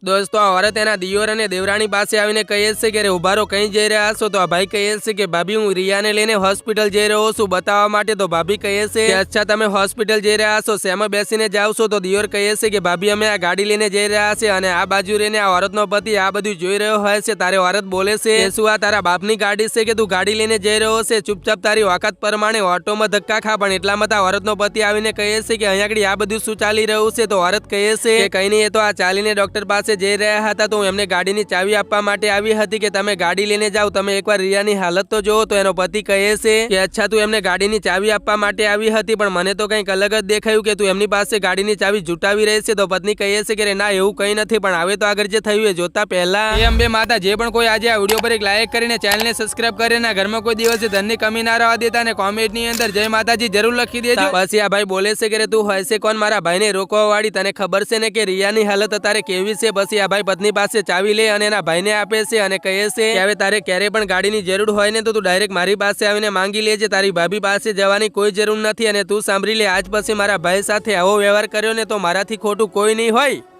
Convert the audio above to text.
દોસ્તો આ औरत એના દિયોર અને દેવરાણી પાસે આવીને કહે છે કે ઉભા રહો, કઈ જઈ રહ્યા છો? તો આ ભાઈ કહે છે કે ભાભી હું રિયાને લઈને હોસ્પિટલ જઈ રહ્યો છું બતાવવા માટે. તો ભાભી કહે છે કે અચ્છા તમે હોસ્પિટલ જઈ રહ્યા છો, શેમાં બેસીને જાવ છો? તો દિયોર કહે છે કે ભાભી અમે આ ગાડી લઈને જઈ રહ્યા છે. અને આ બાજુ રહીને આ औरतનો પતિ આ બધું જોઈ રહ્યો હોય છે. તારે औरत બોલે છે કે શું આ તારા બાપની ગાડી છે કે તું ગાડી લઈને જઈ રહ્યો છે? ચૂપચાપ તારી ઓકાત પ્રમાણે ઓટોમાં ધક્કા ખા. પણ એટલામાં આ औरतનો પતિ આવીને કહે છે કે અહીંયા આગળ આ બધું શું ચાલી રહ્યું છે? તો औरत કહે છે કે કઈ નહીં, એ તો આ ચાલીને ડોક્ટર પાસે જઈ રહ્યા હતા તો હું એમને ગાડીની ચાવી આપવા માટે આવી હતી કે તમે ગાડી લઈને જાઓ, તમે એકવાર રિયાની હાલત તો જોવો. તો એનો પતિ કહે છે કે અચ્છા તું એમને ગાડીની ચાવી આપવા માટે આવી હતી, પણ મને તો કંઈક અલગ જ દેખાયું કે તું એમની પાસે ગાડીની ચાવી જુટાવી રહી છે. તો પત્ની કહે છે કે ના એવું કંઈ નથી, પણ હવે તો આગળ જે થયું એ જોતા પહેલા એ અંબે માતા જે પણ કોઈ આજે આ વિડીયો પર એક લાઈક કરીને ચેનલને સબસ્ક્રાઇબ કરીને ઘરમાં કોઈ દિવસે ધનની કમી ના રહેવા દેતા અને કોમેન્ટની અંદર જય માતાજી જરૂર લખી દેજો. પછી આ ભાઈ બોલે છે કે તું હોય છે કોણ મારા ભાઈને રોકવા વાળી? તને ખબર છે ને કે રિયાની હાલત અત્યારે કેવી છે? પછી આ ભાઈ પત્ની પાસે ચાવી લે અને એના ભાઈને આપે છે અને કહે છે કે હવે તારે ક્યારે પણ ગાડીની જરૂર હોય ને તો તું ડાયરેક્ટ મારી પાસે આવીને માંગી લેજે, તારી ભાભી પાસે જવાની કોઈ જરૂર નથી. અને તું સાંભળી લે, આજ પછી મારા ભાઈ સાથે આવો વ્યવહાર કર્યો ને તો મારાથી ખોટું કોઈ નહીં હોય.